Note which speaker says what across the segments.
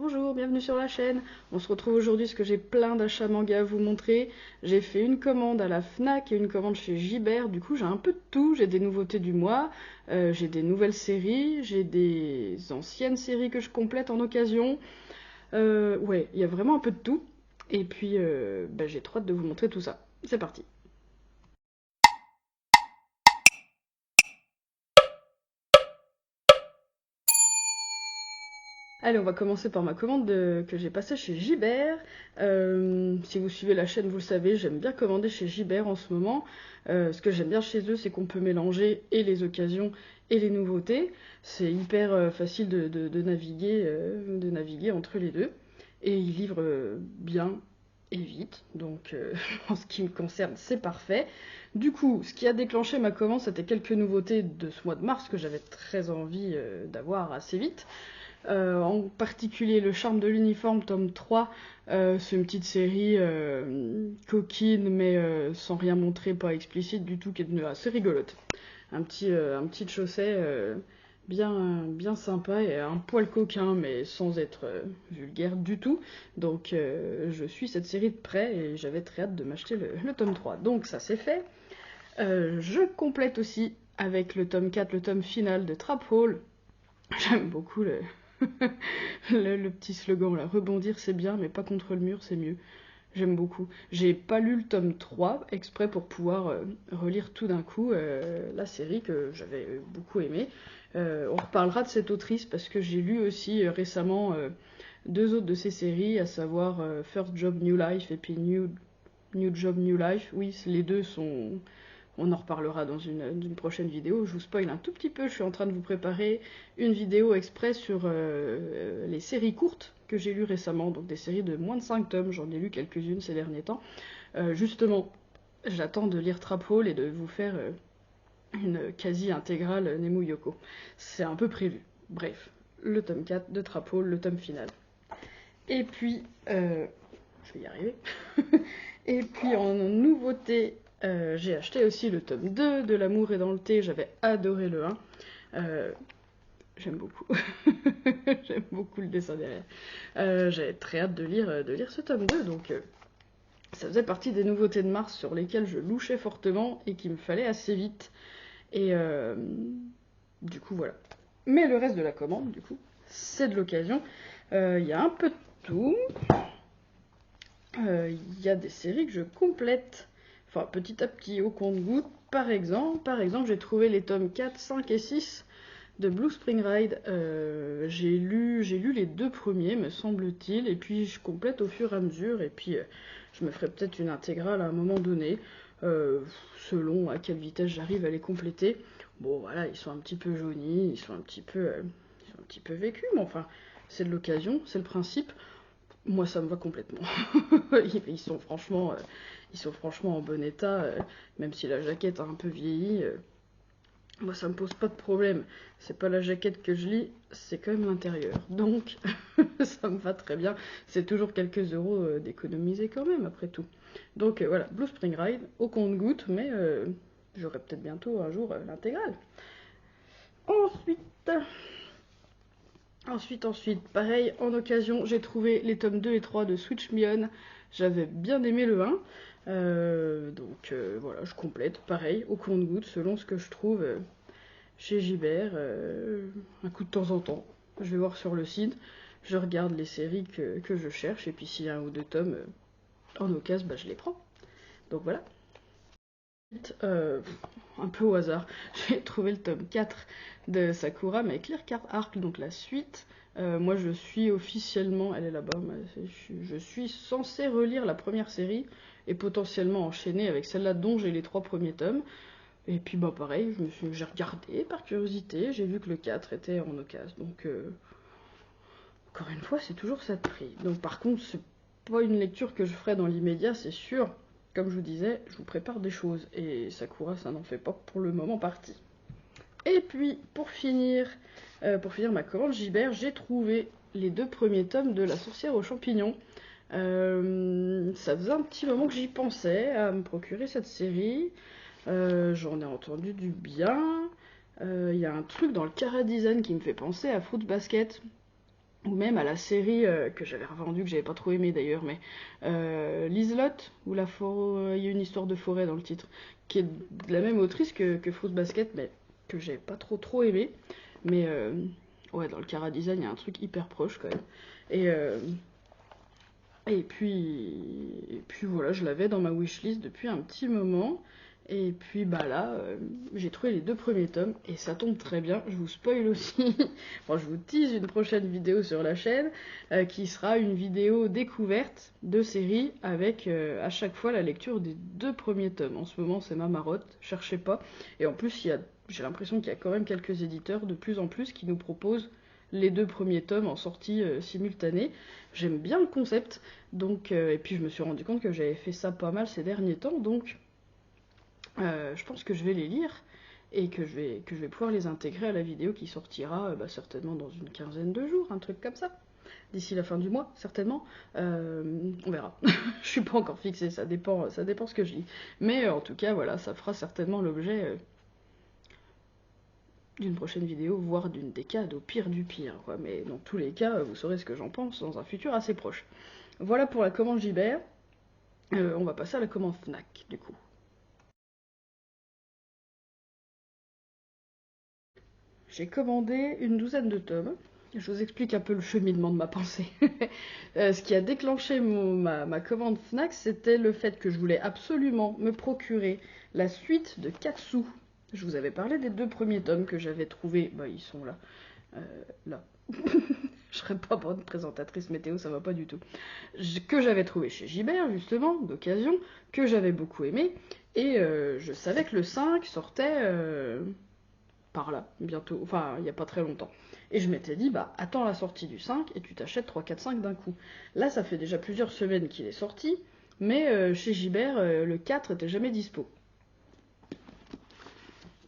Speaker 1: Bonjour, bienvenue sur la chaîne. On se retrouve aujourd'hui parce que j'ai plein d'achats manga à vous montrer. J'ai fait une commande à la Fnac et une commande chez Gibert. Du coup, j'ai un peu de tout. J'ai des nouveautés du mois, j'ai des nouvelles séries, j'ai des anciennes séries que je complète en occasion. Ouais, il y a vraiment un peu de tout. Et puis, j'ai trop hâte de vous montrer tout ça. C'est parti. Allez, on va commencer par ma commande que j'ai passée chez Gibert. Si vous suivez la chaîne, vous le savez, j'aime bien commander chez Gibert en ce moment. Ce que j'aime bien chez eux, c'est qu'on peut mélanger et les occasions et les nouveautés. C'est hyper facile de naviguer entre les deux. Et ils livrent bien et vite. Donc, en ce qui me concerne, c'est parfait. Du coup, ce qui a déclenché ma commande, c'était quelques nouveautés de ce mois de mars que j'avais très envie d'avoir assez vite. En particulier Le Charme de l'uniforme, tome 3, c'est une petite série coquine, mais sans rien montrer, pas explicite du tout, qui est devenue assez rigolote. Un petit chausset bien sympa et un poil coquin, mais sans être vulgaire du tout. Donc je suis cette série de près et j'avais très hâte de m'acheter le tome 3. Donc ça c'est fait. Je complète aussi avec le tome 4, le tome final de Trap Hall. J'aime beaucoup le petit slogan là, rebondir c'est bien, mais pas contre le mur, c'est mieux. J'aime beaucoup. J'ai pas lu le tome 3 exprès pour pouvoir relire tout d'un coup la série que j'avais beaucoup aimée. On reparlera de cette autrice parce que j'ai lu aussi récemment deux autres de ses séries, à savoir First Job New Life et puis New Job New Life. Oui, les deux sont, on en reparlera dans une prochaine vidéo. Je vous spoil un tout petit peu, je suis en train de vous préparer une vidéo exprès sur les séries courtes que j'ai lues récemment, donc des séries de moins de 5 tomes, j'en ai lu quelques-unes ces derniers temps. Justement, j'attends de lire Trap Hall et de vous faire une quasi-intégrale Nemu Yoko. C'est un peu prévu. Bref, le tome 4 de Trap Hall, le tome final. Et puis, je vais y arriver. Et puis en nouveauté, j'ai acheté aussi le tome 2 de L'amour est dans le thé. J'avais adoré le 1. J'aime beaucoup. J'aime beaucoup le dessin derrière. J'avais très hâte de lire ce tome 2. Donc ça faisait partie des nouveautés de mars sur lesquelles je louchais fortement et qu'il me fallait assez vite. Et du coup, voilà. Mais le reste de la commande, du coup, c'est de l'occasion. Il y a un peu de tout. Il y a des séries que je complète, enfin petit à petit au compte-gouttes. Par exemple, j'ai trouvé les tomes 4, 5 et 6 de Blue Spring Ride. J'ai lu les deux premiers, me semble-t-il, et puis je complète au fur et à mesure, et puis je me ferai peut-être une intégrale à un moment donné, selon à quelle vitesse j'arrive à les compléter. Bon voilà, ils sont un petit peu jaunis, ils sont un petit peu vécus, mais enfin, c'est de l'occasion, c'est le principe. Moi, ça me va complètement. Ils sont franchement en bon état, même si la jaquette a un peu vieilli. Moi, ça me pose pas de problème. C'est pas la jaquette que je lis, c'est quand même l'intérieur. Donc, ça me va très bien. C'est toujours quelques euros d'économiser quand même, après tout. Donc voilà, Blue Spring Ride, au compte-gouttes, mais j'aurai peut-être bientôt un jour l'intégrale. Ensuite, pareil, en occasion, j'ai trouvé les tomes 2 et 3 de Switch Me On. J'avais bien aimé le 1. Donc voilà, je complète, pareil, au compte-gouttes, selon ce que je trouve chez Gibert, un coup de temps en temps. Je vais voir sur le site, je regarde les séries que je cherche, et puis s'il y a un ou deux tomes en occasion, je les prends. Donc voilà. Euh, un peu au hasard, j'ai trouvé le tome 4 de Sakura, mais avec Clear Card Arc, donc la suite. Moi, je suis officiellement, elle est là-bas, je suis censée relire la première série et potentiellement enchaîner avec celle-là dont j'ai les 3 premiers tomes. Et puis, pareil, j'ai regardé par curiosité, j'ai vu que le 4 était en occasion. Donc, encore une fois, c'est toujours ça de prix. Donc, par contre, c'est pas une lecture que je ferai dans l'immédiat, c'est sûr. Comme je vous disais, je vous prépare des choses. Et Sakura, ça n'en fait pas pour le moment partie. Et puis, pour finir ma commande Gibert, j'ai trouvé les 2 premiers tomes de La sorcière aux champignons. Ça faisait un petit moment que j'y pensais à me procurer cette série. J'en ai entendu du bien. Il y a un truc dans le chara design qui me fait penser à Fruit Basket. ou même à la série que j'avais revendue, que j'avais pas trop aimé d'ailleurs, mais Liselot, où il y a une histoire de forêt dans le titre, qui est de la même autrice que Fruit Basket, mais que j'ai pas trop aimé. Mais ouais, dans le chara design, il y a un truc hyper proche quand même. Et, euh, et puis voilà, je l'avais dans ma wishlist depuis un petit moment. Et puis bah là, j'ai trouvé les 2 premiers tomes et ça tombe très bien. Je vous spoil aussi. Bon, je vous tease une prochaine vidéo sur la chaîne qui sera une vidéo découverte de série avec à chaque fois la lecture des 2 premiers tomes. En ce moment, c'est ma marotte, cherchez pas. Et en plus, j'ai l'impression qu'il y a quand même quelques éditeurs de plus en plus qui nous proposent les 2 premiers tomes en sortie simultanée. J'aime bien le concept, donc et puis je me suis rendu compte que j'avais fait ça pas mal ces derniers temps, donc je pense que je vais les lire et que je vais pouvoir les intégrer à la vidéo qui sortira certainement dans une quinzaine de jours, un truc comme ça. D'ici la fin du mois, certainement. On verra. Je suis pas encore fixée, ça dépend ce que je lis. Mais en tout cas, voilà, ça fera certainement l'objet d'une prochaine vidéo, voire d'une décade, au pire du pire, quoi. Mais dans tous les cas, vous saurez ce que j'en pense dans un futur assez proche. Voilà pour la commande Gibert. On va passer à la commande Fnac, du coup. J'ai commandé une douzaine de tomes. Je vous explique un peu le cheminement de ma pensée. Ce qui a déclenché ma commande Fnac, c'était le fait que je voulais absolument me procurer la suite de Katsu. Je vous avais parlé des 2 premiers tomes que j'avais trouvés. Bah, ils sont là. Là. Je serais pas bonne présentatrice météo, ça va pas du tout. Que j'avais trouvé chez Gibert, justement, d'occasion, que j'avais beaucoup aimé. Et je savais que le 5 sortait par là, bientôt, enfin, il n'y a pas très longtemps. Et je m'étais dit, bah, attends la sortie du 5 et tu t'achètes 3, 4, 5 d'un coup. Là, ça fait déjà plusieurs semaines qu'il est sorti, mais chez Gibert, le 4 était jamais dispo.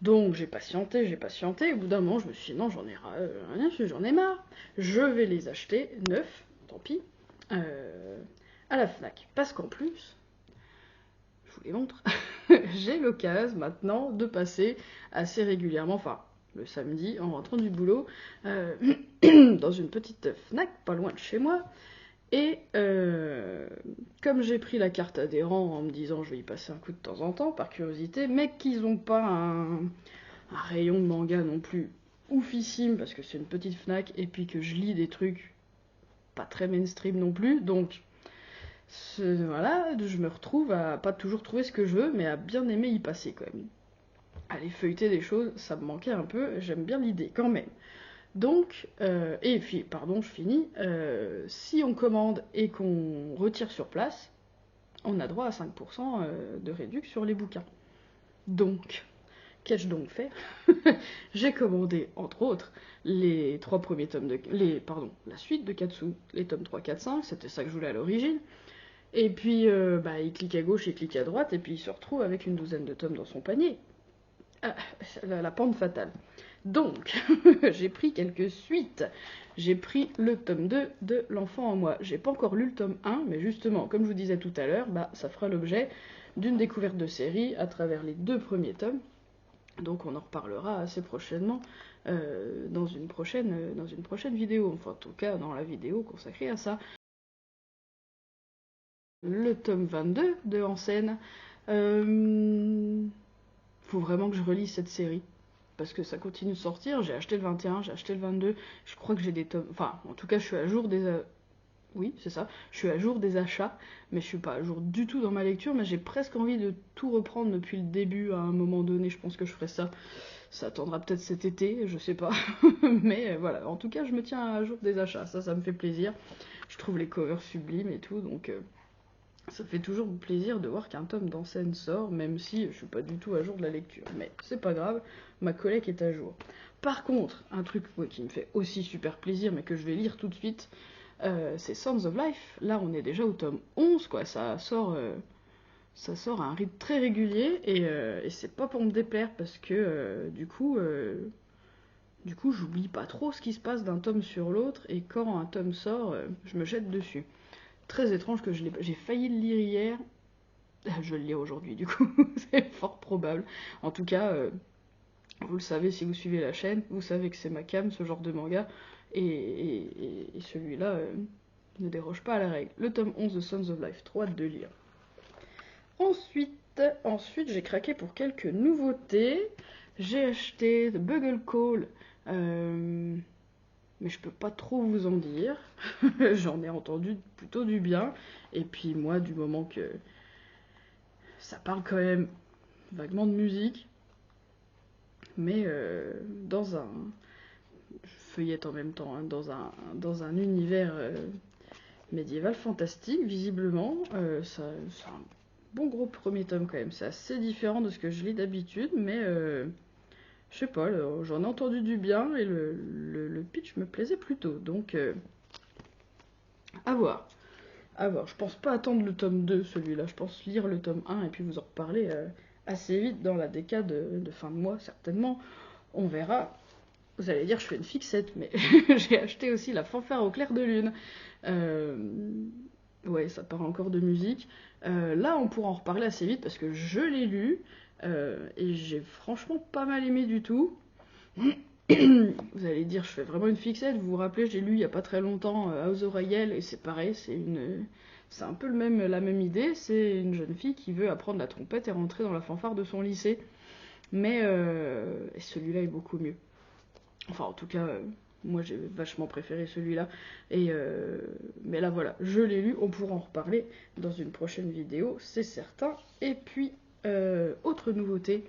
Speaker 1: Donc j'ai patienté, au bout d'un moment je me suis dit non, j'en ai marre, je vais les acheter neufs, tant pis, à la Fnac. Parce qu'en plus, je vous les montre, j'ai l'occasion maintenant de passer assez régulièrement, enfin le samedi en rentrant du boulot, dans une petite Fnac pas loin de chez moi. Et comme j'ai pris la carte adhérent en me disant je vais y passer un coup de temps en temps, par curiosité, mais qu'ils n'ont pas un rayon de manga non plus oufissime, parce que c'est une petite Fnac, et puis que je lis des trucs pas très mainstream non plus, donc voilà, je me retrouve à pas toujours trouver ce que je veux, mais à bien aimer y passer quand même. Aller feuilleter des choses, ça me manquait un peu, j'aime bien l'idée quand même. Donc, et puis, pardon, je finis, si on commande et qu'on retire sur place, on a droit à 5% de réduction sur les bouquins. Donc, qu'ai-je donc fait? J'ai commandé, entre autres, les 3 premiers tomes la suite de Katsu, les tomes 3, 4, 5, c'était ça que je voulais à l'origine. Et puis, il clique à gauche, il clique à droite, et puis il se retrouve avec une douzaine de tomes dans son panier. Ah, la pente fatale. Donc, j'ai pris quelques suites. J'ai pris le tome 2 de L'Enfant en moi. J'ai pas encore lu le tome 1, mais justement, comme je vous disais tout à l'heure, ça fera l'objet d'une découverte de série à travers les 2 premiers tomes. Donc on en reparlera assez prochainement dans une prochaine vidéo, enfin en tout cas dans la vidéo consacrée à ça. Le tome 22 de En Scène. Faut vraiment que je relise cette série. Parce que ça continue de sortir, j'ai acheté le 21, j'ai acheté le 22, je crois que j'ai des tomes... Enfin, en tout cas, je suis à jour des... Oui, c'est ça, je suis à jour des achats, mais je suis pas à jour du tout dans ma lecture, mais j'ai presque envie de tout reprendre depuis le début à un moment donné, je pense que je ferai ça. Ça attendra peut-être cet été, je sais pas. Mais voilà, en tout cas, je me tiens à jour des achats, ça me fait plaisir. Je trouve les covers sublimes et tout, donc ça fait toujours plaisir de voir qu'un tome d'Enseigne sort, même si je suis pas du tout à jour de la lecture. Mais c'est pas grave, ma collègue est à jour. Par contre, un truc qui me fait aussi super plaisir, mais que je vais lire tout de suite, c'est Sons of Life. Là, on est déjà au tome 11, quoi. Ça sort à un rythme très régulier, et c'est pas pour me déplaire, parce que du coup, j'oublie pas trop ce qui se passe d'un tome sur l'autre, et quand un tome sort, je me jette dessus. Très étrange que j'ai failli le lire hier. Je vais le lire aujourd'hui, du coup, c'est fort probable. En tout cas, Vous le savez si vous suivez la chaîne, vous savez que c'est ma cam, ce genre de manga, et celui-là ne déroge pas à la règle. Le tome 11 de Sons of Life, trop hâte de lire. Ensuite j'ai craqué pour quelques nouveautés. J'ai acheté The Bugle Call, mais je peux pas trop vous en dire. J'en ai entendu plutôt du bien. Et puis moi, du moment que ça parle quand même vaguement de musique, mais dans un... Je feuillette en même temps, hein, dans un univers médiéval fantastique, visiblement. C'est un bon gros premier tome quand même. C'est assez différent de ce que je lis d'habitude, mais je sais pas, j'en ai entendu du bien et le pitch me plaisait plutôt. Donc, à voir. À voir. Je pense pas attendre le tome 2, celui-là. Je pense lire le tome 1 et puis vous en reparler assez vite dans la décade de fin de mois, certainement. On verra. Vous allez dire, je fais une fixette, mais j'ai acheté aussi La Fanfare au clair de lune. Ouais, ça parle encore de musique. Là, on pourra en reparler assez vite parce que je l'ai lu et j'ai franchement pas mal aimé du tout. Vous allez dire, je fais vraiment une fixette. Vous vous rappelez, j'ai lu il y a pas très longtemps House of Raël et c'est pareil, c'est un peu la même idée. C'est une jeune fille qui veut apprendre la trompette et rentrer dans la fanfare de son lycée. Mais celui-là est beaucoup mieux. Enfin, en tout cas, moi j'ai vachement préféré celui-là. Mais là voilà, je l'ai lu, on pourra en reparler dans une prochaine vidéo, c'est certain. Et puis, autre nouveauté,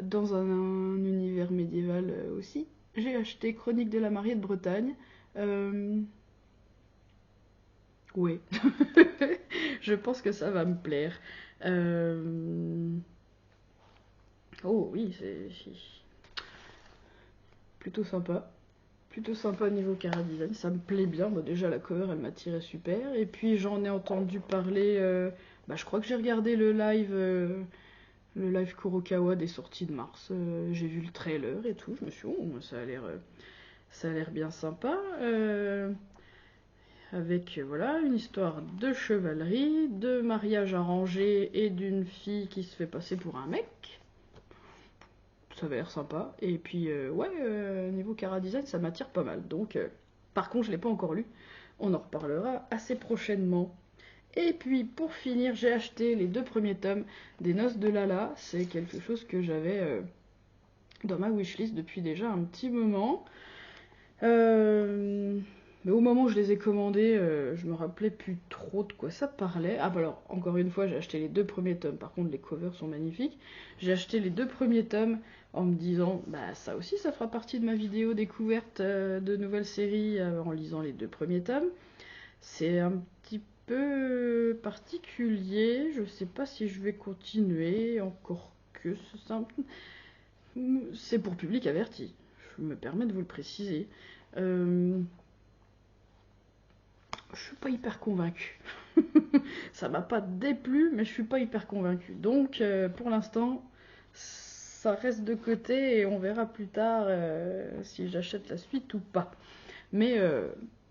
Speaker 1: dans un univers médiéval aussi, j'ai acheté Chronique de la mariée de Bretagne. Ouais, je pense que ça va me plaire. Oh oui, c'est plutôt sympa. Plutôt sympa au niveau chara-design, ça me plaît bien. Bah, déjà la cover elle m'a tiré super. Et puis j'en ai entendu parler, je crois que j'ai regardé le live Kurokawa des sorties de mars. J'ai vu le trailer et tout, je me suis dit, oh, ça a l'air bien sympa. Avec voilà, une histoire de chevalerie, de mariage arrangé et d'une fille qui se fait passer pour un mec. Ça avait l'air sympa. Et puis, niveau chara-design, ça m'attire pas mal. Donc, par contre, je l'ai pas encore lu. On en reparlera assez prochainement. Et puis, pour finir, j'ai acheté les 2 premiers tomes des Noces de Lala. C'est quelque chose que j'avais dans ma wishlist depuis déjà un petit moment. Mais au moment où je les ai commandés, je me rappelais plus trop de quoi ça parlait. Ah bah alors, encore une fois, j'ai acheté les 2 premiers tomes. Par contre, les covers sont magnifiques. J'ai acheté les 2 premiers tomes en me disant, bah ça aussi, ça fera partie de ma vidéo découverte de nouvelles séries en lisant les 2 premiers tomes. C'est un petit peu particulier. Je sais pas si je vais continuer, encore que c'est pour public averti. Je me permets de vous le préciser. Je suis pas hyper convaincue. Ça m'a pas déplu, mais je suis pas hyper convaincue. Donc, pour l'instant, ça reste de côté et on verra plus tard si j'achète la suite ou pas. Mais,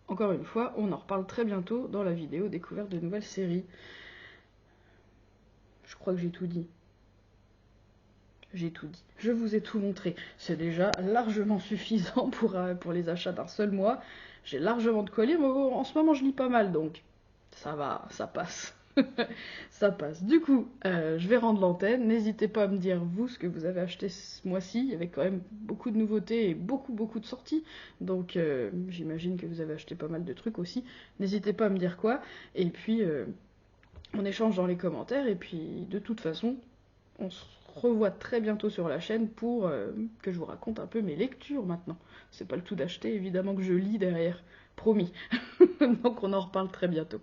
Speaker 1: encore une fois, on en reparle très bientôt dans la vidéo découverte de nouvelles séries. Je crois que j'ai tout dit. J'ai tout dit. Je vous ai tout montré. C'est déjà largement suffisant pour les achats d'un seul mois. J'ai largement de quoi lire, mais en ce moment je lis pas mal, donc ça va, ça passe. Ça passe. Du coup, je vais rendre l'antenne. N'hésitez pas à me dire, vous, ce que vous avez acheté ce mois-ci. Il y avait quand même beaucoup de nouveautés et beaucoup de sorties. Donc, j'imagine que vous avez acheté pas mal de trucs aussi. N'hésitez pas à me dire quoi. Et puis, on échange dans les commentaires. Et puis, de toute façon, on se revoit très bientôt sur la chaîne pour que je vous raconte un peu mes lectures maintenant. C'est pas le tout d'acheter, évidemment que je lis derrière. Promis. Donc, on en reparle très bientôt.